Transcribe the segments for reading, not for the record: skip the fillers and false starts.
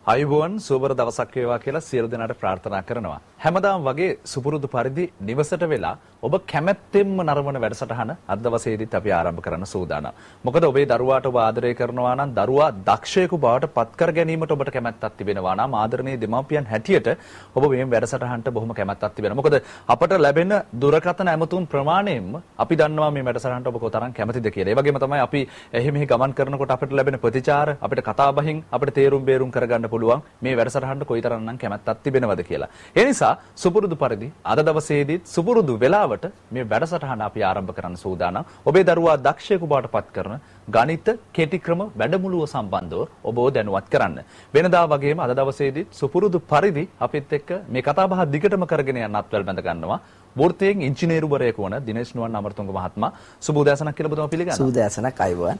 අයුබෝවන් සුබර දවසක් වේවා කියලා සියලු දෙනාට ප්‍රාර්ථනා කරනවා. හැමදාම වගේ සුපුරුදු පරිදි නිවසට වෙලා ඔබ කැමැත්තෙන්ම නරඹන වැඩසටහන අද දවසේදීත් අපි ආරම්භ කරන්න සූදානම්. මොකද ඔබේ දරුවාට ඔබ ආදරය කරනවා නම් දරුවා දක්ෂයෙකු බවට පත් කර ගැනීමට ඔබට කැමැත්තක් තිබෙනවා නම් ආදරණීය දෙමාපියන් හැටියට ඔබ මේ වැඩසටහනට බොහොම කැමැත්තක් තිබෙනවා. මොකද අපට ලැබෙන දුරකථන ඇමතුම් ප්‍රමාණයෙන්ම අපි දන්නවා මේ වැඩසටහනට ඔබ කොතරම් කැමැතිද කියලා. ඒ වගේම තමයි අපි එහි මෙහි ගමන් කරනකොට අපිට ලැබෙන ප්‍රතිචාර අපිට කතා බහින් අපිට තේරුම් බේරුම් කරගන්න පුළුවන් මේ වැඩසටහනට කොයිතරම්නම් කැමැත්තක් තිබෙනවද කියලා. ඒ නිසා සුපුරුදු පරිදි අද දවසේදීත් සුපුරුදු වෙලාවට මේ වැඩසටහන අපි ආරම්භ කරන්න සූදානම්. ඔබේ දරුවා දක්ෂයෙකු බවට පත් කරන ගණිත කෙටි ක්‍රම වැඩමුළුව සම්බන්ධව ඔබව දැනුවත් කරන්න. වෙනදා වගේම අද දවසේදීත් සුපුරුදු පරිදි අපිත් එක්ක මේ කතා බහ දිගටම කරගෙන යන්නත් වැළඳ ගන්නවා. වෘත්තීයෙන් ඉංජිනේරුවරයෙකු වන දිනේෂ් නුවන් අමරතුංග මහත්මයා. සුබ උදෑසනක් කියලා ඔබතුමා පිළිගන්නවා. සුබ උදෑසනක් අයුබෝවන්.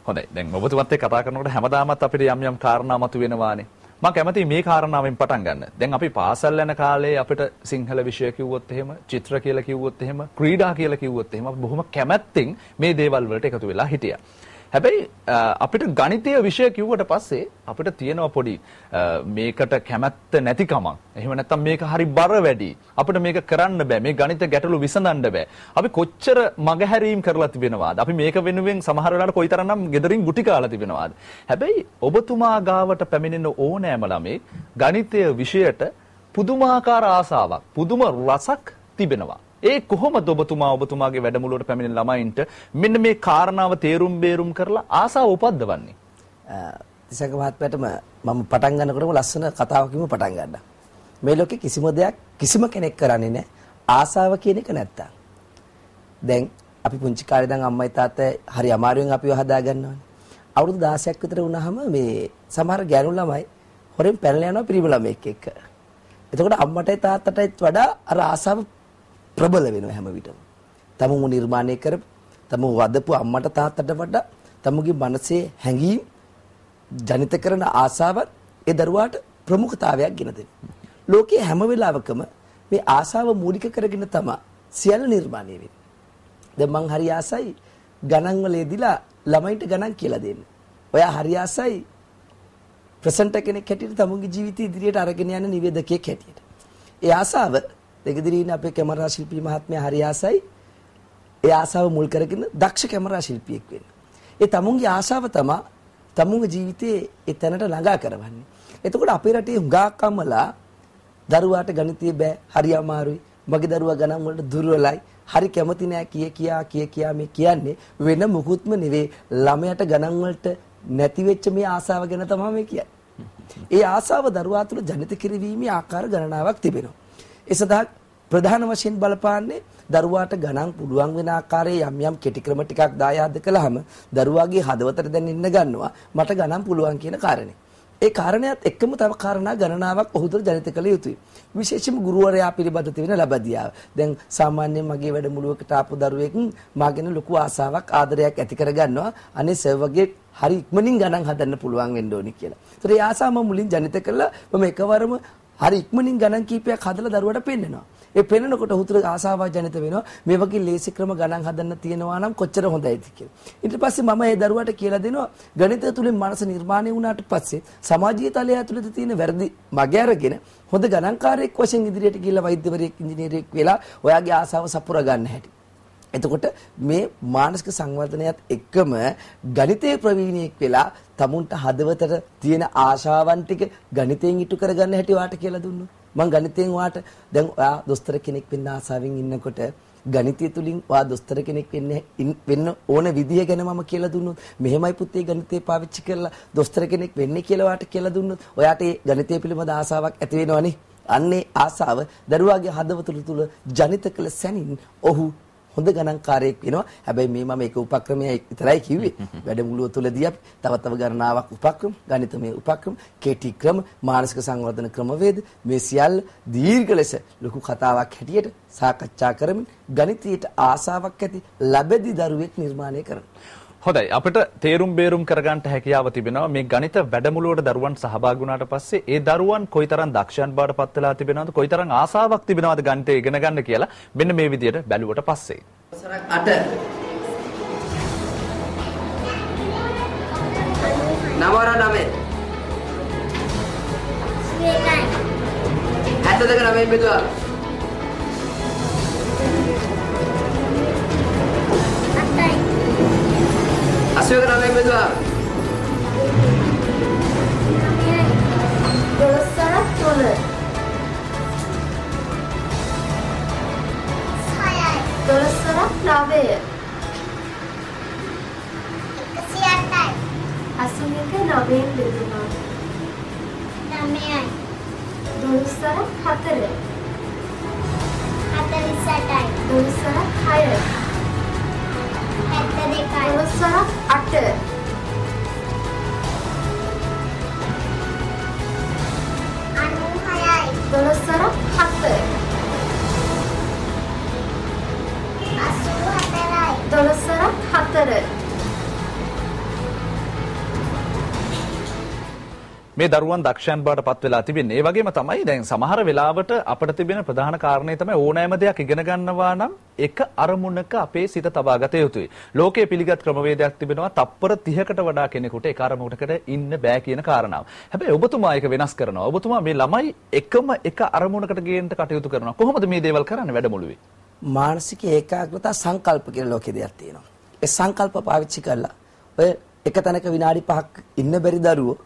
හොඳයි. දැන් ඔබතුමත් එක්ක කතා කරනකොට හැමදාමත් අපිට යම් කාරණා මතුවෙනවානේ. මම කැමතියි මේ කාරණාවෙන් පටන් ගන්න. දැන් අපි පාසල් යන කාලේ අපිට සිංහල විෂය කිව්වොත් එහෙම, චිත්‍ර කියලා කිව්වොත් එහෙම, ක්‍රීඩා කියලා කිව්වොත් එහෙම අපි බොහොම කැමැත්තෙන් මේ දේවල් වලට එකතු වෙලා හිටියා. හැබැයි අපිට ගණිතීය විෂය කිව්වට පස්සේ අපිට තියෙනවා පොඩි මේකට කැමැත්ත නැතිකමක්. එහෙම නැත්නම් මේක හරි බර වැඩි. අපිට මේක කරන්න බෑ. මේ ගණිත ගැටලු විසඳන්න බෑ. අපි කොච්චර මගහැරීම් කරලා තිබෙනවාද? අපි මේක වෙනුවෙන් සමහර වෙලාවට කොයිතරම්නම් gederin ගුටි කාලා තිබෙනවාද? හැබැයි ඔබතුමා ගාවට පැමිණෙන ඕනෑම ළමේ ගණිතීය විෂයට පුදුමාකාර ආසාවක්, පුදුම රසක් තිබෙනවා. ඒ කොහොමද ඔබතුමාගේ වැඩමුළුවට පැමිණෙන ළමයින්ට මෙන්න මේ කාරණාව තේරුම් බේරුම් කරලා ආසාව උපද්දවන්නේ? තිසක මහත්මයාටම මම පටන් ගන්නකොටම ලස්සන කතාවකින්ම පටන් ගන්නවා. මේ ලෝකේ කිසිම දෙයක් කිසිම කෙනෙක් කරන්නේ නැහැ ආසාව කියන එක නැත්තම්. දැන් අපි පුංචි කාලේ ඉඳන් අම්මයි තාත්තයි හරි අමාරුවෙන් අපිව හදා ගන්නවානේ. අවුරුදු 16ක් විතර වුණාම මේ සමහර ගෑනු ළමයි හොරෙන් පැනලා යනවා පිරිමි ළමෙක් එක්ක. එතකොට අම්මටයි තාත්තටයිත් වඩා අර ආසාව ප්‍රබල වෙනවා හැම විටම. තමුන් නිර්මාණය කරපු, තමුන් වදපු අම්මට තාත්තට වඩා තමුගේ මනසේ හැඟීම් ජනිත කරන ආසාවත් ඒ දරුවාට ප්‍රමුඛතාවයක් ගෙන දෙනවා. ලෝකයේ හැම වෙලාවකම මේ ආසාව මූලික කරගෙන තමයි සියල්ල නිර්මාණය වෙන්නේ. දැන් මං හරි ආසයි ගණන් වල යෙදිලා ළමයින්ට ගණන් කියලා දෙන්න. ඔයා හරි ආසයි ප්‍රසන්ටර් කෙනෙක් හැටියට තමුගේ ජීවිතය ඉදිරියට අරගෙන යන නිවේදකයෙක් හැටියට. ඒ ආසාව දෙගදිරින අපේ කැමරා ශිල්පී මහත්මයා හරි ආසයි ඒ ආසාව මුල් කරගෙන දක්ෂ කැමරා ශිල්පියෙක් වෙන්න. ඒ තමුන්ගේ ආසාව තමයි තමුන්ගේ ජීවිතයේ ඒ තැනට ළඟා කරවන්නේ. එතකොට අපේ රටේ හුඟක් අම්මලා දරුවාට ගණිතය බෑ, හරි අමාරුයි, මගේ දරුවා ගණන් වලට දුර්වලයි, හරි කැමති නෑ කියා මේ කියන්නේ වෙන මොකුත්ම නෙවෙයි ළමයට ගණන් වලට නැති වෙච්ච මේ ආසාව ගැන තමයි මේ කියන්නේ. ඒ ආසාව දරුවා තුළ ජනිත කිරීමේ ආකාර ගණනාවක් තිබෙනවා. ඒ සඳහා ප්‍රධාන වශයෙන් බලපාන්නේ දරුවාට ගණන් පුළුවන් වෙන ආකාරයේ යම් කෙටි ක්‍රම ටිකක් දායාද කළාම දරුවාගේ හදවතට දැන් ඉන්න ගන්නවා මට ගණන් පුළුවන් කියන කාරණේ. ඒ කාරණයත් එක්කම තව කාරණා ගණනාවක් ඔහු තුළ ජනිත කළ යුතුයි. විශේෂයෙන්ම ගුරුවරයා පිළිබඳ තියෙන ලබදියාව. දැන් සාමාන්‍යයෙන් මගේ වැඩමුළුවකට ආපු දරුවෙක් මාගෙන ලොකු ආසාවක් ආදරයක් ඇති කරගන්නවා. අනේ සර් වගේ හරි ඉක්මනින් ගණන් හදන්න පුළුවන් වෙන්න ඕනි කියලා. ඒතර ඒ ආසාව මම මුලින් ජනිත කළා. මම එකවරම හරි ඉක්මනින් ගණන් කීපයක් හදලා දරුවට පෙන්නනවා. ඒ පෙන්නනකොට උතුර ආසාවක් ජනිත වෙනවා. මේ වගේ ලේසි ක්‍රම ගණන් හදන්න තියෙනවා නම් කොච්චර හොඳයිද කියලා. ඊට පස්සේ මම ඒ දරුවට කියලා දෙනවා ගණිතය තුලින් මනස නිර්මාණය වුණාට පස්සේ සමාජීය තලය ඇතුළත තියෙන වැරදි මග අරගෙන හොඳ ගණන්කාරයෙක් වශයෙන් ඉදිරියට ගිහිල්ලා වෛද්‍යවරයෙක් ඉංජිනේරයෙක් වෙලා ඔයාගේ ආසාව සපුරා ගන්න හැටි. එතකොට මේ මානසික සංවර්ධනයත් එක්කම ගණිතයේ ප්‍රවීණයෙක් වෙලා තමුන්ට හදවතට තියෙන ආශාවන් ටික ගණිතයෙන් ඉටු කරගන්න හැටි වාට කියලා දුන්නොත් මම ගණිතයෙන් වාට දැන් ඔයා දොස්තර කෙනෙක් වෙන්න ආසාවෙන් ඉන්නකොට ගණිතය තුලින් ඔයා දොස්තර කෙනෙක් වෙන්න ඕන විදිය ගැන මම කියලා දුන්නොත් මෙහෙමයි පුතේ ගණිතය පාවිච්චි කරලා දොස්තර කෙනෙක් වෙන්නේ කියලා වාට කියලා දුන්නොත් ඔයාට ඒ ගණිතය පිළිබඳ ආසාවක් ඇති වෙනවනේ. අන්නේ ආසාව දරුවාගේ හදවත තුළ ජනිත කළ සැනින් ඔහු හොඳ ගණන්කාරයෙක් වෙනවා. හැබැයි මේ මම එක උපක්‍රමයක් විතරයි කිව්වේ. වැඩමුළුව තුලදී අපි තව ගණනාවක් උපක්‍රම, ගණිතමය උපක්‍රම, කෙටි ක්‍රම, මානසික සංවර්ධන ක්‍රමවේද මේ සියල්ල දීර්ඝ ලෙස ලොකු කතාවක් හැටියට සාකච්ඡා කරමින් ගණිතයට ආසාවක් ඇති ලැබෙදි දරුවෙක් නිර්මාණය කරනවා. හොඳයි අපිට තේරුම් බේරුම් කරගන්න හැකියාව තිබෙනවා මේ ගණිත වැඩමුළුවට දරුවන් සහභාගී වුණාට පස්සේ ඒ දරුවන් කොයිතරම් දක්ෂයන් බවට පත් වෙලා තිබෙනවද කොයිතරම් ආසාවක් තිබෙනවද ගණිතය ඉගෙන ගන්න කියලා මෙන්න මේ විදිහට බැලුවට පස්සේ 8 9 9 72 9 බෙදුවා. 80 9 බෙදුවා. මේ දරුවන් දක්ෂයන් බවට පත් වෙලා තිබෙන්නේ. ඒ වගේම තමයි දැන් සමහර වෙලාවට අපිට තිබෙන ප්‍රධාන කාරණේ තමයි ඕනෑම දෙයක් ඉගෙන ගන්නවා නම් එක අරමුණක අපේ සිත තබා ගත යුතුයි. ලෝකයේ පිළිගත් ක්‍රමවේදයක් තිබෙනවා තප්පර 30කට වඩා කෙනෙකුට එක අරමුණකට ඉන්න බෑ කියන කාරණාව. හැබැයි ඔබතුමා ඒක වෙනස් කරනවා. ඔබතුමා මේ ළමයි එකම එක අරමුණකට ගේන්න කටයුතු කරනවා. කොහොමද මේ දේවල් කරන්නේ වැඩමුළුවේ? මානසික ඒකාග්‍රතාව සංකල්ප කියලා ලෝකේ දෙයක් තියෙනවා. ඒ සංකල්ප පාවිච්චි කරලා ඔය එක තැනක විනාඩි 5ක් ඉන්න බැරි දරුවෝ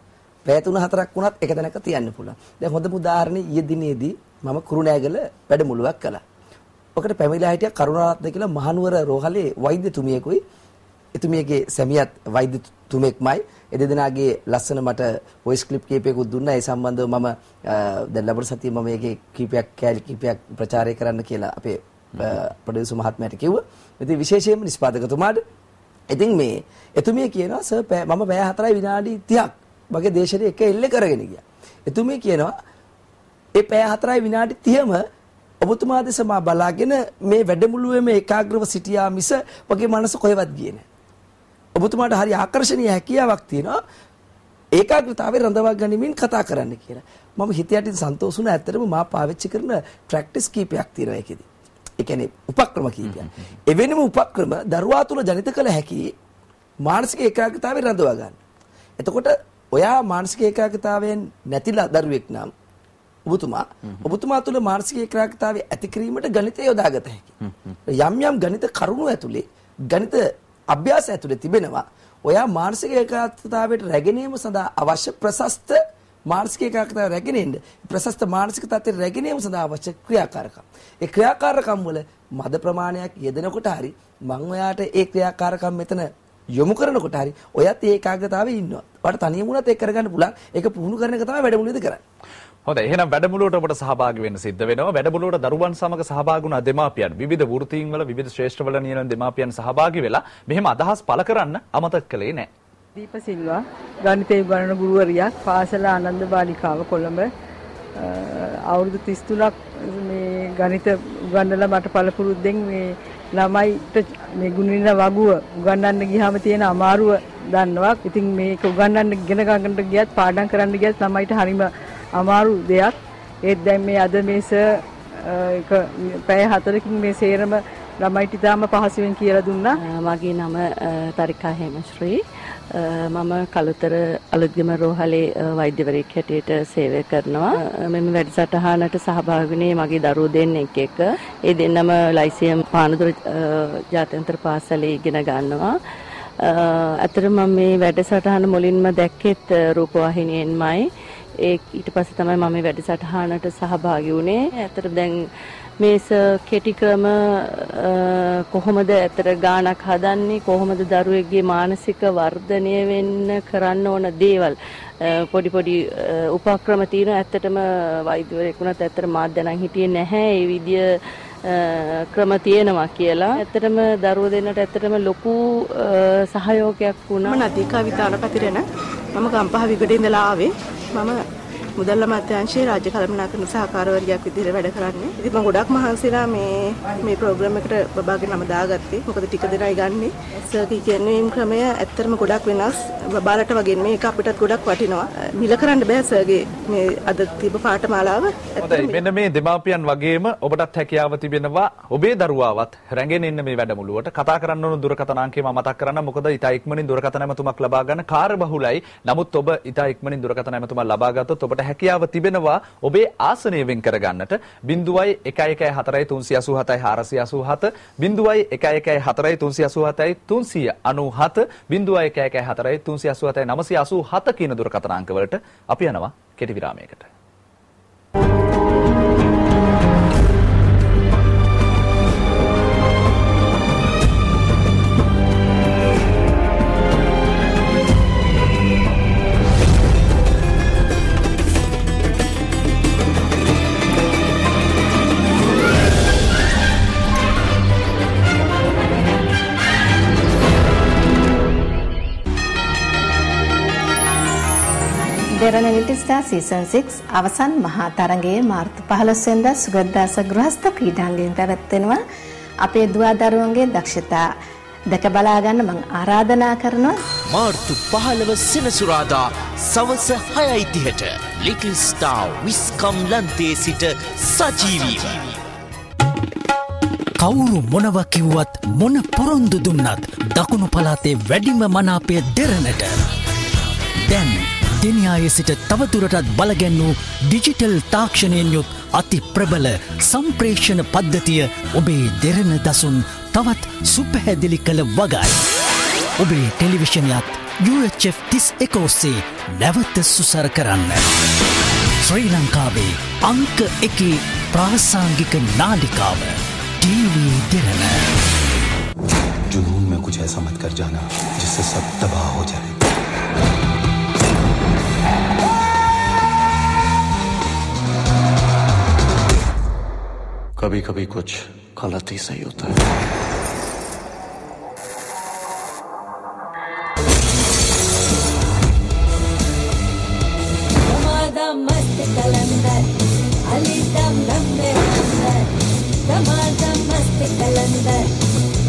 පැය 3-4ක් වුණත් එක තැනක තියන්න පුළුවන්. දැන් හොඳම උදාහරණේ ඊයේ දිනේදී මම කුරුණෑගල වැඩමුළුවක් කළා. ඔකට පැමිණිලා හිටිය කරුණාරත්න කියලා මහනුවර රෝහලේ වෛද්‍යතුමියෙකුයි එතුමියගේ සැමියාත් වෛද්‍යතුමෙක්මයි. ඒ දෙදෙනාගේ ලස්සන මට වොයිස් ක්ලිප් කීපයකුත් දුන්නා. ඒ සම්බන්ධව මම දැන් ලබන සතියේ මම මේකේ කීපයක් ප්‍රචාරය කරන්න කියලා අපේ ප්‍රොඩියුසර් මහත්මයාට කිව්වා. ඉතින් විශේෂයෙන්ම නිෂ්පාදකතුමාට ඉතින් මේ එතුමිය කියනවා සර් මම පැය 4යි විනාඩි 30ක් වගේ දේශනේ එක එල්ල කරගෙන ගියා. එතුමිය කියනවා ඒ පැය 4යි විනාඩි 30ම ඔබතුමා දෙස මා බලාගෙන මේ වැඩමුළුවේම ඒකාග්‍රව සිටියා මිස වගේ මනස කොහෙවත් ගියේ නැහැ. ඔබතුමාට හරි ආකර්ෂණීය හැකියාවක් තියෙනවා ඒකාග්‍රතාවයේ රඳවා ගනිමින් කතා කරන්න කියලා. මම හිත යටින් සන්තෝෂ වුණා. ඇත්තටම මා පාවිච්චි කරන ප්‍රැක්ටිස් කීපයක් තියෙනවා ඒකෙදි. ඒ කියන්නේ උපක්‍රම කීපයක්. එවැනිම උපක්‍රම දරුවා තුල ජනිත කළ හැකි මානසික ඒකාග්‍රතාවයේ රඳවා ගන්න. එතකොට ඔයා මානසික ඒකාග්‍රතාවයෙන් නැතිලා දරුවෙක් නම් ඔබතුමා තුළ මානසික ඒකාග්‍රතාවය ඇති කිරීමට ගණිතය යොදාගත හැකියි. යම් ගණිත කරුණු ඇතුලේ ගණිත අභ්‍යාස ඇතුලේ තිබෙනවා. ඔයා මානසික ඒකාග්‍රතාවයට රැගෙනීම සඳහා අවශ්‍ය ප්‍රශස්ත මානසික ඒකාග්‍රතාවය රැගෙනෙන්න ප්‍රශස්ත මානසික තත්ත්වයට රැගෙනීම සඳහා අවශ්‍ය ක්‍රියාකාරකම්. ඒ ක්‍රියාකාරකම් වල මද ප්‍රමාණයක් යෙදෙනකොට හරි මම ඔයාට ඒ ක්‍රියාකාරකම් මෙතන යොමු කරනකොට හරි ඔයත් ඒ ඒකාග්‍රතාවයේ ඉන්නවා. ඔයාලට තනියම වුණත් ඒක කරගන්න පුළුවන්. ඒක පුහුණු කරන එක තමයි වැඩමුළුවේදී කරන්නේ. හොඳයි. එහෙනම් වැඩමුළුවට ඔබට සහභාගී වෙන්න සිද්ධ වෙනවා. වැඩමුළුවට දරුවන් සමග සහභාගී වුණ දෙමාපියන් විවිධ වෘත්තීන් වල විවිධ ශ්‍රේෂ්ඨ වල නියලන දෙමාපියන් සහභාගී වෙලා මෙහෙම අදහස් පළ කරන්න අමතක කළේ නැහැ. දීප සිල්වා ගණිතය උගන්වන ගුරුවරියක් පාසල ආනන්ද බාලිකාව කොළඹ අවුරුදු 33ක් මේ ගණිත උගන්වලා මට පළපුරුද්දෙන් මේ ළමයිට මේ ගුණින වගුව උගන්වන්න ගියාම තියෙන අමාරුව දන්නවා. ඉතින් මේක උගන්වන්න ඉගෙන ගන්නට ගියත් පාඩම් කරන්න ගියත් ළමයිට හරිම අමාරු දෙයක්. ඒත් දැන් මේ අද මේස එක පැය 4කින් මේ සේරම ළමයිට ඉතාම පහසුවෙන් කියලා දුන්නා. මගේ නම තරිකා හේමශ්‍රී. මම කළුතර අලුත්ගම රෝහලේ වෛද්‍යවරියක් හැටියට සේවය කරනවා. මෙම වැඩසටහනට සහභාගී වුණේ මගේ දරුවෝ දෙන්නෙක් එක්ක. ඒ දෙන්නම ලයිසියම් පානදුර ජාත්‍යන්තර පාසලේ ඉගෙන ගන්නවා. අතරම මේ වැඩසටහන මුලින්ම දැක්කෙත් රූපවාහිනියෙන්මයි. ඊට පස්සේ තමයි මම මේ වැඩසටහනට සහභාගී වුණේ. ඇත්තට දැන් මේස කෙටි ක්‍රම කොහොමද ඇතර ගානක් හදන්නේ, කොහොමද දරුවෙක්ගේ මානසික වර්ධනය වෙන්න කරන්න ඕන දේවල් පොඩි උපක්‍රම තියෙන. ඇත්තටම වෛද්‍යවරයෙක් වුණත් ඇත්තට මාත් දැනන් හිටියේ නැහැ ඒ විදිය ක්‍රම තියෙනවා කියලා. ඇත්තටම දරුවෝ දෙන්නට ඇත්තටම ලොකු සහයෝගයක් වුණා. මම නදීකා විතාන කතිරණ. මම ගම්පහ විගඩේ ඉඳලා ආවේ. මම මුදල් අමාත්‍යාංශයේ රාජ්‍ය කළමනාකරන සහකාරවරියක් විදිහට වැඩ කරන්නේ. ඉතින් මම ගොඩක් මහන්සිලා මේ ප්‍රෝග්‍රෑම් එකට බබාගේ නම දාගත්තේ. මොකද ටික දෙනයි ගන්නෙ. සර්කි කියන්නේ ක්‍රමය ඇත්තටම ගොඩක් වෙනස්. බබාලට වගේ මේක අපිටත් ගොඩක් වටිනවා. මිල කරන්න බෑ සර්ගේ මේ අද තිබ්බ පාඨමාලාව. හොඳයි. මෙන්න මේ දෙමාපියන් වගේම ඔබටත් හැකියාව තිබෙනවා ඔබේ දරුවාවත් රැගෙන ඉන්න මේ වැඩමුළුවට කතා කරන්න ඕන දුරකථන අංකය මම මතක් කරන්න. මොකද ඉතා ඉක්මනින් දුරකථන ඇමතුමක් ලබා ගන්න කාර්යබහුලයි. නමුත් ඔබ ඉතා ඉක්මනින් දුරකථන ඇමතුමක් ලබා ගත්තොත් ඔබට හැකියාව තිබෙනවා ඔබේ ආසනය වෙන් කර ගන්නට 0.114 387 487 0.114 387 397 0.114 387 987 කියන දුරකථන අංක වලට අපි යනවා කෙටි විරාමයකට. දෙරණ නිටිස්ටා සීසන් 6 අවසන් මහා තරගයේ මාර්තු 15 වෙනිදා සුගතදාස ගෘහස්ත ක්‍රීඩාංගණයෙන් පැවැත්වෙනවා. අපේ දුවා දරුවන්ගේ දක්ෂතා දැක බලා ගන්න මම ආරාධනා කරනවා. මාර්තු 15 සෙනසුරාදා සවස 6:30ට ලිටල් ස්ටාර් විස්කම් ලන්තේ සිට සජීවීව. කවුරු මොනව කිව්වත් මොන පොරොන්දු දුන්නත් දකුණු පළාතේ වැඩිම මනාපය දෙරණට. දැන් දෙනියායේ සිට තවදුරටත් බලගැන්වූ ඩිජිටල් තාක්ෂණයෙන් යුත් අති ප්‍රබල සම්ප්‍රේෂණ පද්ධතිය ඔබේ දෙරණ දසුන් තවත් සුපැහැදිලි කළ වගයි. ඔබේ ටෙලිවිෂනයත් UHF 31 ඔස්සේ නැවත සුසර කරන්න. ශ්‍රී ලංකාවේ අංක 1 ප්‍රාසංගික නාලිකාව TV දෙරණ. जुनून में कुछ ऐसा मत कर जाना जिससे सब तबाह हो जाए. कभी कभी कुछ गलत ही सही होता है. मस्त कलंदर अली दम मस्त कलंदर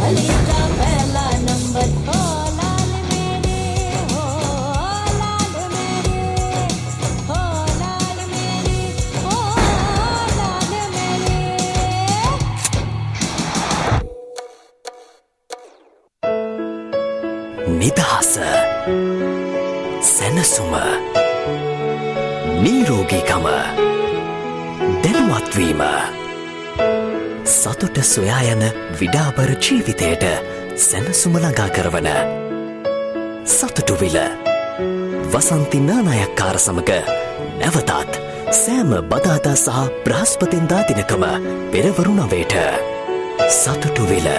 अली का पहला नंबर हो लाल मेरे हो लाल मेरे हो लाल मेरे हो लाल मेरे. නිදහස සැනසුම නිරෝගීකම දැනුවත්වීම සතුට සොයා යන විඩාබර ජීවිතයට සැනසුම ළඟා කරවන සතුටු විල වසන්ති නානායක්කාර සමග නැවතත් සෑම බදාදා සහ බ්‍රහස්පතින්දා දිනකම පෙරවරු 9ට සතුටු විල.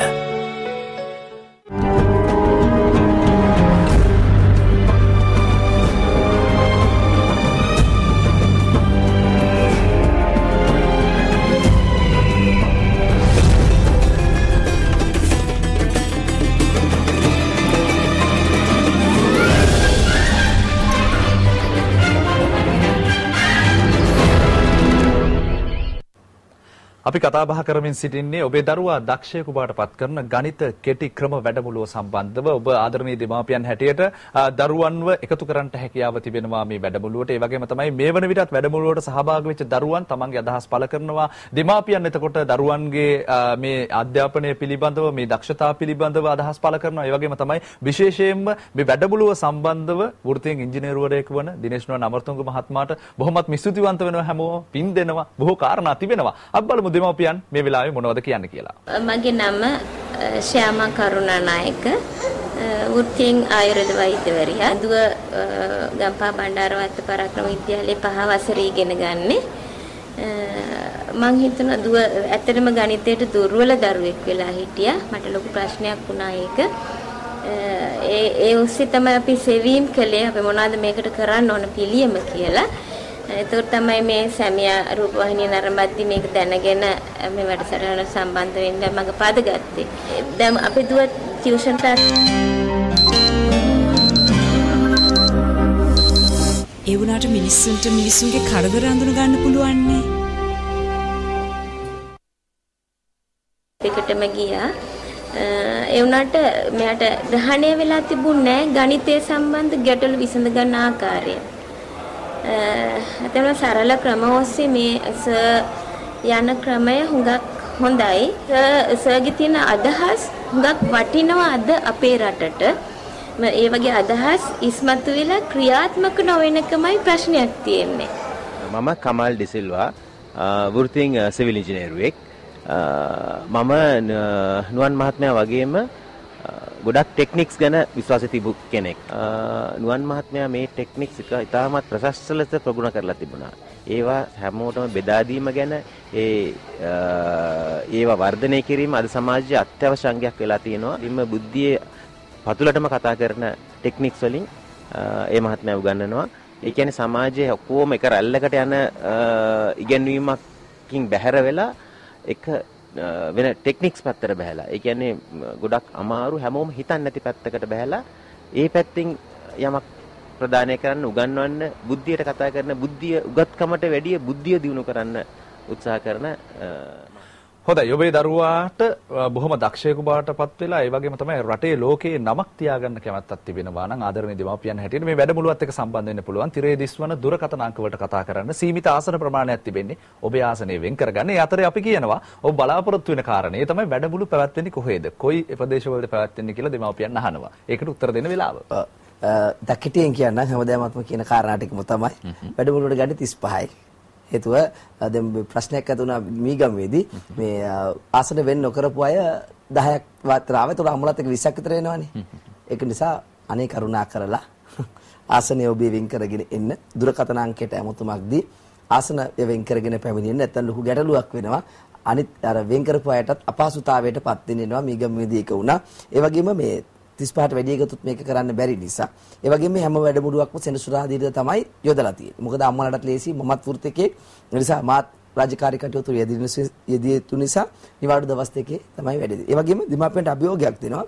අපි කතා බහ කරමින් සිටින්නේ ඔබේ දරුවා දක්ෂයෙකු බවට පත් කරන ගණිත කෙටි ක්‍රම වැඩමුළුව සම්බන්ධව. ඔබ ආදරණීය දෙමාපියන් හැටියට දරුවන්ව එකතු කරන්නට හැකියාව තිබෙනවා මේ වැඩමුළුවට. ඒ වගේම තමයි මේ වන විටත් වැඩමුළුවට සහභාගී වෙච්ච දරුවන් තමන්ගේ අදහස් පළ කරනවා. දෙමාපියන් එතකොට දරුවන්ගේ මේ අධ්‍යාපනය පිළිබඳව මේ දක්ෂතා පිළිබඳව අදහස් පළ කරනවා. ඒ වගේම තමයි විශේෂයෙන්ම මේ වැඩමුළුව සම්බන්ධව වෘත්තීය ඉංජිනේරුවරයෙකු වන දිනේෂ් නෝන අමරතුංග මහත්මයාට බොහොමත් ස්තුතිවන්ත වෙනවා. හැමෝම පින් දෙනවා. බොහෝ කාරණා තිබෙනවා. අපි දෙමාපියන් මේ වෙලාවේ මොනවද කියන්නේ කියලා. මගේ නම ශ්‍යාමා කරුණානායක, වෘත්තීය ආයුර්වේද වෛද්‍යවරියා. දුව ගම්පහ බණ්ඩාරවත්ත පරාක්‍රම විද්‍යාලයේ 5 වසරේ ඉගෙන ගන්නේ. මං හිතනවා දුව ඇත්තටම ගණිතයට දුර්වල දරුවෙක් වෙලා හිටියා. මට ලොකු ප්‍රශ්නයක් වුණා ඒක. ඒ ඔස්සේ තමයි අපි සෙවීම් කළේ අපි මොනවද මේකට කරන්න ඕන පිළියම කියලා. ඒතකොට තමයි මේ සැමියා රූපවාහිනිය නරඹද්දි මේක දැනගෙන මේ වැඩසටහන සම්බන්ධ වෙන්න මම පද ගත්තේ. දැන් අපි දුව ටියුෂන් ක්ලාස් ඒ වුණාට මිනිස්සුන්ට මිනිස්සුන්ගේ කරදර අඳුන ගන්න පුළුවන් නේ. ඒකටම ගියා. ඒ වුණාට මෙයාට ග්‍රහණය වෙලා තිබුණේ ගණිතය සම්බන්ධ ගැටලු විසඳ ගන්න ආකාරය. අතන සරල ක්‍රම ඔස්සේ මේ යන ක්‍රමය හුඟක් හොඳයි. සර්ගේ තියෙන අදහස් හුඟක් වටිනවා අද අපේ රටට. ඒ වගේ අදහස් ඉස්මතු වෙලා ක්‍රියාත්මක නොවෙනකමයි ප්‍රශ්නයක් තියෙන්නේ. මම කමල් ඩිසිල්වා වෘත්තියෙන් සිවිල් ඉංජිනේරුවෙක්. මම නුවන් මහත්මයා වගේම ගොඩක් ටෙක්නික්ස් ගැන විශ්වාසය තිබු කෙනෙක්. නුවන් මහත්මයා මේ ටෙක්නික්ස් එක ඉතාමත් ප්‍රශස්ත ලෙස ප්‍රගුණ කරලා තිබුණා. ඒවා හැමෝටම බෙදා දීම ගැන ඒවා වර්ධනය කිරීම අද සමාජයේ අත්‍යවශ්‍ය අංගයක් වෙලා තියෙනවා. ඉතින් බුද්ධියේ පතුලටම කතා කරන ටෙක්නික්ස් වලින් ඒ මහත්මයා උගන්වනවා. ඒ කියන්නේ සමාජයේ ඔක්කොම එක රැල්ලකට යන ඉගෙනීමකින් බැහැර වෙලා එක වෙන ටෙක්නික්ස් පැත්තට බහැලා. ඒ කියන්නේ ගොඩක් අමාරු හැමෝම හිතන්නේ නැති පැත්තකට බහැලා ඒ පැත්තෙන් යමක් ප්‍රදානය කරන්න උගන්වන්න බුද්ධියට කතා කරන බුද්ධිය උගත්කමට වැඩිය බුද්ධිය දියුණු කරන්න උත්සාහ කරන හොඳයි ඔබේ දරුවාට බොහොම දක්ෂයෙකු බවට පත් වෙලා ඒ වගේම තමයි රටේ ලෝකයේ නමක් තියාගන්න කැමැත්තක් තිබෙනවා නම් ආදරණීය දෙමාපියන් හැටියට මේ වැඩමුළුවත් එක්ක සම්බන්ධ වෙන්න පුළුවන්. තිරේ දිස්වන දුරකථන අංක වලට කතා කරන්න සීමිත ආසන ප්‍රමාණයක් තිබෙන්නේ. ඔබේ ආසනය වෙන් කරගන්න. ඒ අතරේ අපි කියනවා ඔබ බලාපොරොත්තු වෙන කාරණේ තමයි වැඩමුළු පැවැත්වෙන්නේ කොහේද? කොයි ප්‍රදේශවලද පැවැත්වෙන්නේ කියලා දෙමාපියන් අහනවා. ඒකට උත්තර දෙන්න වෙලාව. දක්කිටියෙන් කියන්න හැමදාමත්ම කියන කාරණා ටිකම තමයි. වැඩමුළුවට ගන්නේ 35යි. හේතුව දැන් ප්‍රශ්නයක් ඇති වුණා මීගම්වේදී මේ ආසන වෙන් නොකරපු අය 10ක් වාතර ආවේ. ඒතකොට අම්මලාත් එක 20ක් විතර එනවනේ. ඒක නිසා අනේ කරුණා කරලා ආසනය ඔබේ වෙන් කරගෙන එන්න. දුරකථන අංකයට ඇමතුමක් දී ආසන වෙන් කරගෙන පැමිණෙන්න. නැත්නම් ලොකු ගැටලුවක් වෙනවා. අනිත් අර වෙන් කරපු අයටත් අපහසුතාවයටපත් වෙනවා. මීගම්වේදී ඒක වුණා. ඒ වගේම මේ 35ට වැඩි එකතුත් මේක කරන්න බැරි නිසා. ඒ වගේම හැම වැඩමුළුවක්ම සෙනසුරාදාට තමයි යොදලා තියෙන්නේ. මොකද අම්මලාටත් ලේසි මමත් වෘත්තිකේ නිසා මාත් රාජකාරී කටයුතු යෙදිය යුතු නිසා නිවාඩු දවස් දෙකේ තමයි වැඩි. ඒ වගේම දීමාපියන්ට අභියෝගයක් දෙනවා.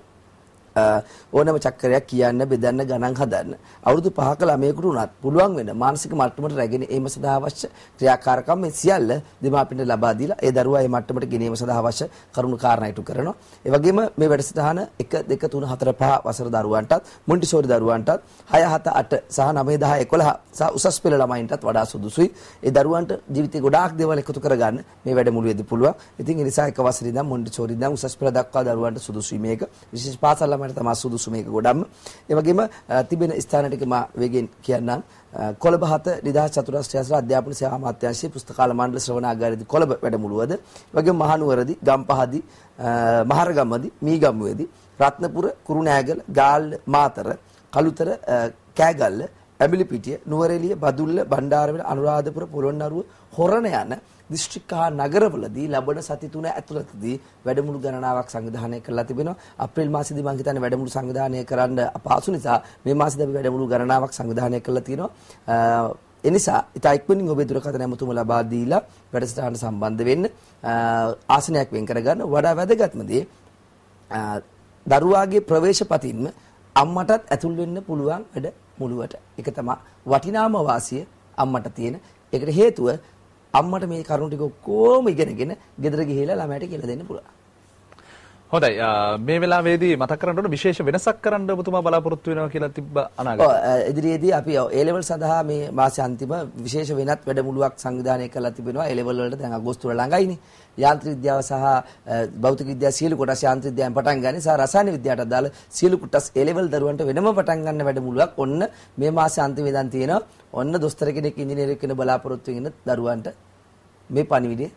ඕනෑම චක්‍රයක් කියන්න බෙදන්න ගණන් හදන්න අවුරුදු 5ක ළමයෙකුට උනත් පුළුවන් වෙන මානසික මට්ටමට රැගෙන ඒම සඳහා අවශ්‍ය ක්‍රියාකාරකම් මේ සියල්ල දෙමාපියන්ට ලබා දීලා ඒ දරුවා ඒ මට්ටමට ගෙනීම සඳහා අවශ්‍ය කරුණු කාරණා ඉටු කරනවා. ඒ වගේම මේ වැඩසටහන 1 2 3 4 5 වසර දරුවන්ටත් මොන්ටිසෝරි දරුවන්ටත් 6 7 8 සහ 9 10 11 සහ උසස් පෙළ ළමයින්ටත් වඩා සුදුසුයි. ඒ දරුවන්ට ජීවිතේ ගොඩාක් දේවල් එකතු කරගන්න මේ වැඩමුළුවේදී පුළුවන්. ඉතින් ඒ නිසා 1 වසරේ ඉඳන් මොන්ටිසෝරි ඉඳන් උසස් පෙළ දක්වා දරුවන්ට සුදුසුයි මේක. විශේෂ පාසල් ළමයින්ට තමයි සුදුසු මේක ගොඩක්ම. ඒ වගේම තිබෙන ස්ථාන ටික මා වේගෙන් කියන්නම්. කොළඹ 7 නිදහස් චතුරස්‍රය අසල අධ්‍යාපන සේවා අමාත්‍යාංශයේ පුස්තකාල මණ්ඩල ශ්‍රවණාගාරයේදී කොළඹ වැඩමුළුවද, වගේම මහනුවරදී, ගම්පහදී, මහරගමදී, මීගම්මුවේදී, රත්නපුර, කුරුණෑගල, ගාල්ල, මාතර, කළුතර, කෑගල්ල, ඇඹිලිපිටිය, නුවරඑළිය, බදුල්ල, බණ්ඩාරවැල, අනුරාධපුර, පොළොන්නරුව, හොරණ යන දිස්ත්‍රික්ක හා නගරවලදී ලැබෙන සති 3 ඇතුළතදී වැඩමුළු ගණනාවක් සංවිධානය කරලා තිබෙනවා. අප්‍රේල් මාසෙදී මම හිතන්නේ වැඩමුළු සංවිධානය කරන්න අපහසු නිසා මේ මාසෙදී අපි වැඩමුළු ගණනාවක් සංවිධානය කරලා තියෙනවා. ඒ නිසා ඉතා ඉක්මනින් ඔබේ දුරකථන ඇමතුම ලබා දීලා වැඩසටහනට සම්බන්ධ වෙන්න ආසනයක් වෙන් කරගන්න. වඩා වැදගත්ම දේ දරුවාගේ ප්‍රවේශපතින්ම අම්මටත් ඇතුල් වෙන්න පුළුවන් වැඩමුළුවට. ඒක තමයි වටිනාම වාසිය අම්මට තියෙන. ඒකට හේතුව අම්මට මේ කරුණු ටික කොහොම ඉගෙනගෙන ගෙදර ගිහිලා ළමයට කියලා දෙන්න පුළුවන්. හොඳයි මේ වෙලාවේදී මතක් කරන්න ඕන විශේෂ වෙනසක් කරන්න ඔබතුමා බලාපොරොත්තු වෙනවා කියලා තිබ්බ අනාගතය. ඉදිරියේදී අපි A level සඳහා මේ මාසේ අන්තිම විශේෂ වෙනත් වැඩමුළුවක් සංවිධානය කරලා තිබෙනවා. A level වලට දැන් අගෝස්තු වල ළඟයිනේ. යාන්ත්‍රික විද්‍යාව සහ භෞතික විද්‍යාව සියලු කොටස් යාන්ත්‍රික විද්‍යාවෙන් පටන් ගන්න සහ රසායන විද්‍යාවට අදාළ සියලු කොටස් A level දරුවන්ට වෙනම පටන් ගන්න වැඩමුළුවක් ඔන්න මේ මාසේ අන්තිමේ ඉඳන් තියෙනවා. ඔන්න දොස්තර කෙනෙක් ඉංජිනේරුවෙක් වෙන බලාපොරොත්තු වෙන දරුවන්ට මේ පණිවිඩය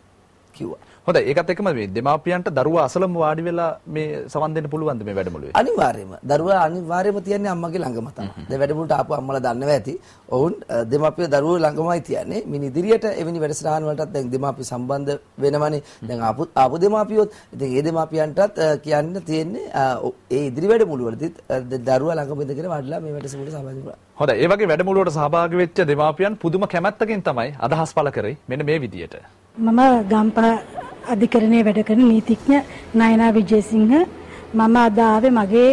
කිව්වා. හොඳයි ඒකත් එක්කම මේ දෙමාපියන්ට දරුවා අසලම වාඩි වෙලා මේ සමන් දෙන්න පුළුවන්ද මේ වැඩමුළුවේ? අනිවාර්යයෙන්ම. දරුවා අනිවාර්යයෙන්ම තියන්නේ අම්මගේ ළඟම තමයි. දැන් වැඩමුළුවට ආපු අම්මලා දන්නවා ඇති. ඔවුන් දෙමාපිය දරුවෝ ළඟමයි තියන්නේ. මින් ඉදිරියට එවැනි වැඩසටහන් වලටත් දැන් දෙමාපිය සම්බන්ධ වෙනවනේ. දැන් ආපු දෙමාපියොත් ඉතින් ඒ දෙමාපියන්ටත් කියන්න තියෙන්නේ ඒ ඉදිරි වැඩමුළුවලදීත් දරුවා ළඟම ඉඳගෙන වඩලා මේ වැඩසටහනට සහභාගී වෙනවා. හොඳයි ඒ වගේ වැඩමුළුවට සහභාගී වෙච්ච දෙමාපියන් පුදුම කැමැත්තකින් තමයි අදහස් පළ කරේ මෙන්න මේ විදියට. මම ගම්පහ අධිකරණයේ වැඩ කරන නීතිඥ නයනා විජේසිංහ මම අද ආවේ මගේ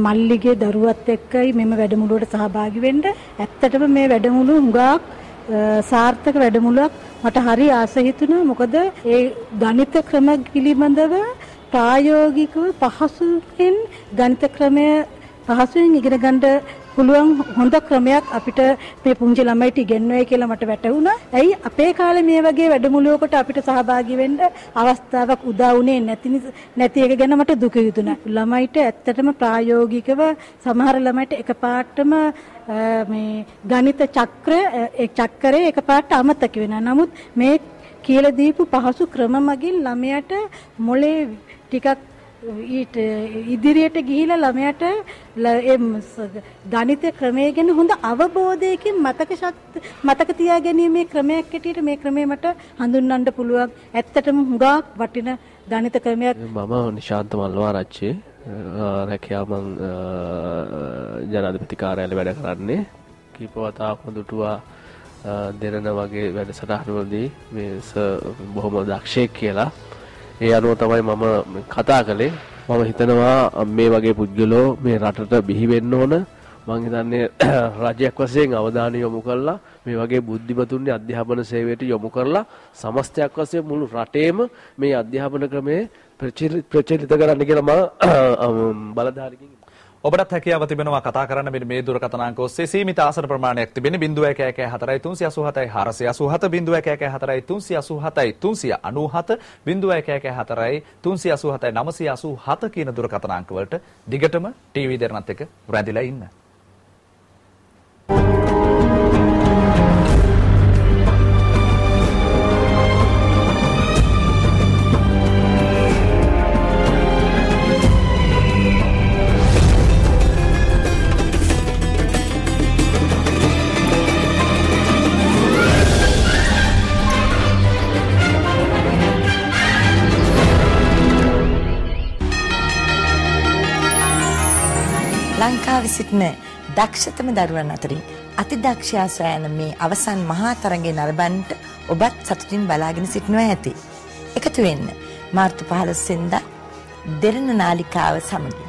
මල්ලිගේ දරුවත් එක්කයි මෙම වැඩමුළුවට සහභාගී වෙන්න. ඇත්තටම මේ වැඩමුළුව හුඟක් සාර්ථක වැඩමුළුවක්. මට හරි ආස හිතුණා. මොකද ඒ ගණිත ක්‍රම පිළිබඳව ප්‍රායෝගිකව පහසුවෙන් ගණිත ක්‍රමය පහසුවෙන් ඉගෙන ගන්න පුළුවන් හොඳ ක්‍රමයක් අපිට මේ පුංචි ළමයිට ඉගෙනවයි කියලා මට වැටහුණා. ඇයි අපේ කාලේ මේ වගේ වැඩමුළුවකට අපිට සහභාගී වෙන්න අවස්ථාවක් උදා වුණේ නැති එක ගැන මට දුක හිතුණා. ළමයිට ඇත්තටම ප්‍රායෝගිකව සමහර ළමයිට එකපාරටම මේ ගණිත චක්‍රය එකපාරට අමතක වෙනවා. නමුත් මේ කියලා දීපු පහසු ක්‍රම මගින් ළමයාට මොලේ ටිකක් ඉදිරියට ගිහිලා ළමයාට ගණිත ක්‍රමය ගැන හොඳ අවබෝධයකින් මතක තියාගැනීමේ ක්‍රමයක් හැටියට මේ ක්‍රමය මට හඳුන්වන්න පුළුවන්. ඇත්තටම හුඟක් වටින ගණිත ක්‍රමයක්. මම නිශාන්ත මල්වාරච්චි රැකියාව මං ජනාධිපති කාර්යාලයේ වැඩ කරන්නේ. කීප වතාවක්ම දුටුවා දෙරණ වගේ වැඩසටහනවලදී මේ බොහොම දක්ෂයෙක් කියලා. ඒ අනුව තමයි මම කතා කළේ. මම හිතනවා මේ වගේ පුද්ගලෝ මේ රටට බිහි වෙන්න ඕන. මම හිතන්නේ රාජ්‍යයක් වශයෙන් අවධානය යොමු කරලා මේ වගේ බුද්ධිමතුන්ගේ අධ්‍යාපන සේවයට යොමු කරලා සමස්තයක් වශයෙන් මුළු රටේම මේ අධ්‍යාපන ක්‍රමය ප්‍රචලිත කරන්න කියලා මම බලධාරීකින් ඔබටත් හැකියාව තිබෙනවා කතා කරන්න මෙන්න මේ දුරකථන අංක ඔස්සේ සීමිත ආසන ප්‍රමාණයක් තිබෙන 0114 387 487 0114 387 397 0114 987 කියන දුරකථන අංක වලට දිගටම ටීවී දෙරණත් එක්ක රැඳිලා ඉන්න. ලංකාවේ සිටින දක්ෂතම දරුවන් අතරින් අතිදක්ෂයා සොයන මේ අවසන් මහා තරඟේ නරඹන්නට ඔබත් සතුටින් බලාගෙන සිටිනවා ඇති. එකතු වෙන්න මාර්තු 15 වෙනිදා දෙරණ නාලිකාව සමගින්.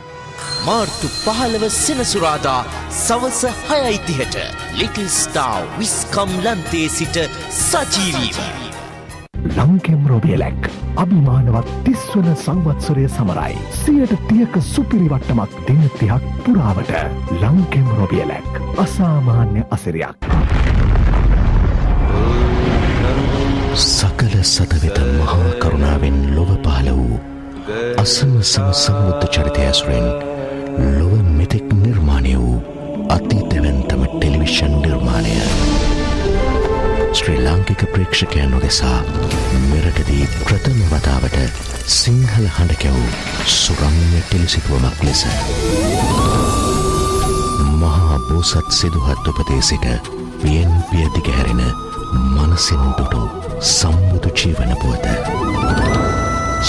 මාර්තු 15 සෙනසුරාදා සවස 6:30ට ලිටල් ස්ටාර් විස්කම් ලන්තේ සිට සජීවීව. ලංකෙම් රොබියලැක් අභිමානවත් 30 වන සංවත්සරය සමරයි 130ක සුපිරි වට්ටමක් දින 30ක් පුරාවට ලංකෙම් රොබියලැක් අසාමාන්‍ය අසිරියක්. සකල සතවෙත මහා කරුණාවෙන් ලොව පහළ වූ අසමසම සම්බුද්ධ චරිතය ඇසුරෙන් ලොව මෙතෙක් නිර්මාණය වූ අතීතවන්තම ටෙලිවිෂන් නිර්මාණය ශ්‍රී ලාංකික ප්‍රේක්ෂකයන් උදෙසා මෙරටදී ප්‍රථම වතාවට සිංහල හඬ කැවූ සුරම්‍ය ටෙලිසිටුවමක් ලෙස මහා බෝසත් සිදුහත් උපතේ සිට පියෙන් පිය දිගහැරෙන මනසින් දුටු සම්බුදු ජීවන පුවත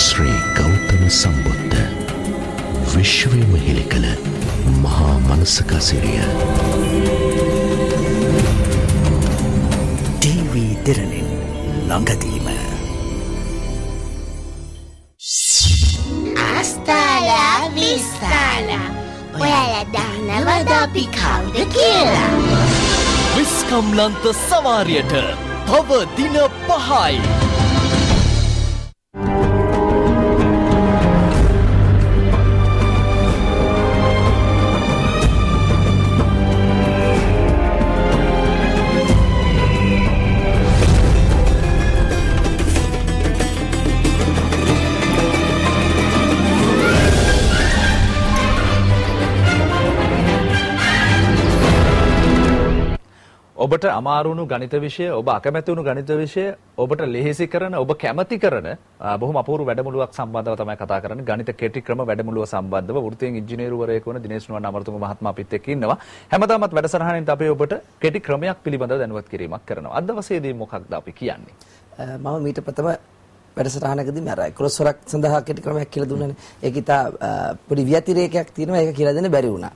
ශ්‍රී ගෞතම සම්බුද්ධ විශ්වයම හෙළි කළ මහා මනසකසිරිය ටීවී දෙරණින් ළඟදීම ආස්ථාලා විස්ථාලා ඔයාලා දන්නවද අපි කවුද කියලා? විස්කම් ලන්ත සවාරියට තව දින 5යි. ඔබට අමාරුණු ගණිත විෂය ඔබ අකමැති වුණු ගණිත විෂය ඔබට ලෙහෙසි කරන ඔබ කැමති කරන බොහොම අපූර්ව වැඩමුළුවක් සම්බන්ධව තමයි කතා කරන්නේ. ගණිත කෙටි ක්‍රම වැඩමුළුව සම්බන්ධව වෘත්තීය ඉංජිනේරුවරයෙකු වන දිනේෂ් නුවන් අමරතුංග මහත්මයා අපිත් එක්ක ඉන්නවා. හැමදාමත් වැඩසටහනෙන් අපි ඔබට කෙටි ක්‍රමයක් පිළිබඳව දැනුවත් කිරීමක් කරනවා. අද දවසේදී මොකක්ද අපි කියන්නේ? මම මීට ප්‍රථම වැඩසටහනකදී මම අර ක්‍රොස් වර්ක් සඳහා කෙටි ක්‍රමයක් කියලා දුන්නානේ. ඒක ඉතා පොඩි ව්‍යතිරේකයක් තියෙනවා. ඒක කියලා දෙන්න බැරි වුණා.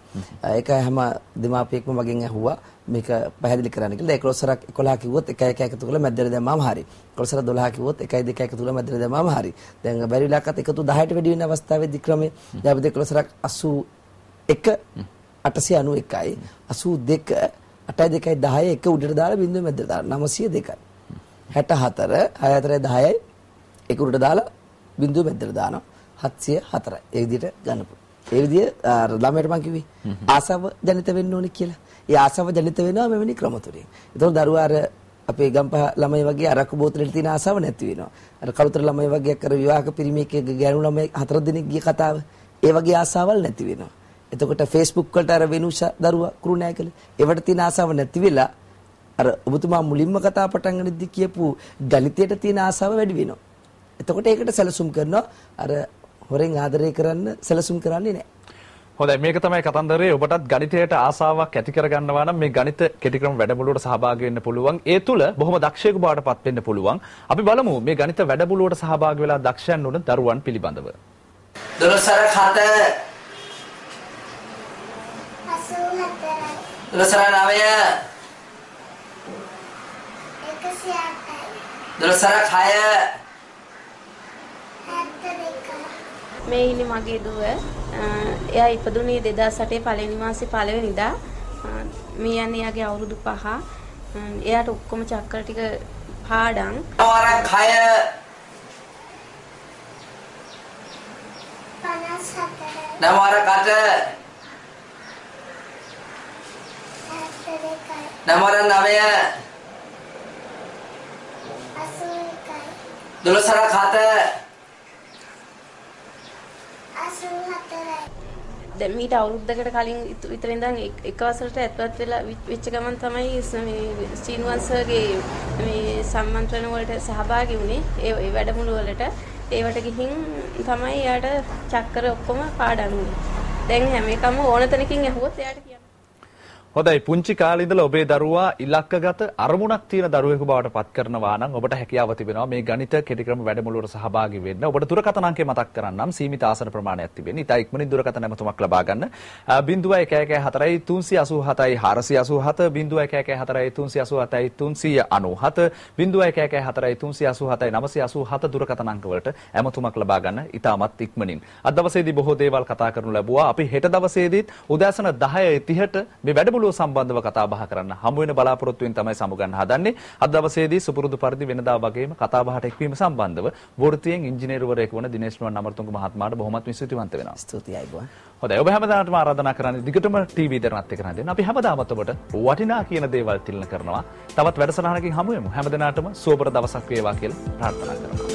ඒක හැම දෙමාපියෙක්ම මගෙන් ඇහුවා මේක පැහැදිලි කරන්න කියලා. ඒ ක්‍රොස් වර්ක් 11 කිව්වොත් 1 1 එකතු කරලා මැදට දැම්මාම හරි. ක්‍රොස් වර්ක් 12 කිව්වොත් 1 2 එකතු කරලා මැදට දැම්මාම හරි. දැන් බැරි වෙලාවකත් එකතු 10ට වැඩි වෙන අවස්ථාවේදී ක්‍රමේ දැන් අපි ක්‍රොස් වර්ක් 81 891යි 82 8 2 10 එක උඩට දාලා බිඳුව මැදට දාලා 902යි 64 64 10යි ඒක උඩට දාලා බිඳුව මැදට දානවා 704යි. ඒ විදිහට ගන්න පුළුවන්. ඒ විදිය ළමයට මම කිව්වේ ආසාව ජනිත වෙන්න ඕනේ කියලා. ඒ ආසාව ජනිත වෙනවා මෙවැනි ක්‍රම තුලින්. ඒතකොට දරුවා අර අපේ ගම්පහ ළමයි වගේ අරක්කු බෝතලෙට තියෙන ආසාව නැති වෙනවා. අර කළුතර ළමයි වගේ අර විවාහක පිරිමියෙක් ගෑනු ළමයි 4 දිනක් ගිය කතාව. ඒ වගේ ආසාවල් නැති වෙනවා. එතකොට Facebook වලට අර වෙනුෂා දරුවා කුරුණෑකල ඒවට තියෙන ආසාව නැති වෙලා අර ඔබතුමා මුලින්ම කතා පටන් ගන්නදී කියපු ගණිතයට තියෙන ආසාව වැඩි වෙනවා. එතකොට ඒකට සැලසුම් කරනවා අර හොරෙන් ආදරය කරන්න සැලසුම් කරන්නේ නැහැ. හොඳයි මේක තමයි කතන්දරේ. ඔබටත් ගණිතයට ආසාවක් ඇති කරගන්නවා නම් මේ ගණිත කෙටික්‍රම වැඩමුළුවට සහභාගී වෙන්න පුළුවන්. ඒ තුල බොහොම දක්ෂයෙකු බවට පත් වෙන්න පුළුවන්. අපි බලමු මේ ගණිත වැඩමුළුවට සහභාගී වෙලා දක්ෂයන් වුණ දරුවන් පිළිබඳව. 12 7 මේ ඉන්නේ මගේ දුව. එයා ඉපදුනේ 2008 පළවෙනි මාසේ පළවෙනිදා. මේ යන්නේ එයාගේ අවුරුදු 5. එයාට ඔක්කොම චක්‍ර ටික පාඩම්. නවරක් 6 නවරක් 8 නවරක් 9 12 7 දැන් මීට අවුරුද්දකට කලින් විතර ඉඳන් එක වසරට ඇතුළත් වෙලා වෙච්ච ගමන් තමයි මේ සීනුවන්සර්ගේ මේ සම්මන්ත්‍රණ වලට සහභාගී වුණේ. ඒ වැඩමුළු වලට ඒවට ගිහින් තමයි එයාට චක්‍ර ඔක්කොම පාඩම් වුණේ. දැන් හැම එකම ඕන තැනකින් ඇහුවොත් එයාට කියන්න. හොඳයි පුංචි කාලේ ඉඳලා ඔබේ දරුවා ඉලක්කගත අරමුණක් තියෙන දරුවෙකු බවට පත් කරනවා නම් ඔබට හැකියාව තිබෙනවා මේ ගණිත කෙටික්‍රම වැඩමුළුවට සහභාගී වෙන්න. ඔබට දුරකථන අංකය මතක් කරන්නම් සීමිත ආසන ප්‍රමාණයක් තිබෙන. ඉතා ඉක්මනින් දුරකථන නැමතුමක් ලබා ගන්න. 0114 387 487 0114 387 397 0114 387 987 දුරකථන අංක වලට ඇමතුමක් ලබා ගන්න. ඉතාමත් ඉක්මනින්. අද දවසේදී බොහෝ දේවල් කතා කරනු ලැබුවා. අපි හෙට දවසේදීත් උදෑසන 10:30ට මේ වැඩමුළුව සම්බන්ධව කතා බහ කරන්න හමු වෙන බලාපොරොත්තුවෙන් තමයි සමුගන්න හදන්නේ. අද දවසේදී සුපුරුදු පරිදි වෙනදා වගේම කතා බහට එක්වීම සම්බන්ධව වෘත්තීයෙන් ඉංජිනේරුවරයෙකු වන දිනේෂ් නුවන් අමරතුංග මහත්මයාට බොහොමත් ස්තුතිවන්ත වෙනවා. ස්තුතියි අයබෝන්. හොඳයි ඔබ හැමදාමටම ආරාධනා කරන්නේ දිගටම ටීවී දරනත් එක්ක නැදෙන්න. අපි හැමදාමත් ඔබට වටිනා කියන දේවල් තිලන කරනවා. තවත් වැඩසටහනකින් හමු වෙමු. හැමදාටම සුවපර දවසක් වේවා කියලා ප්‍රාර්ථනා කරනවා.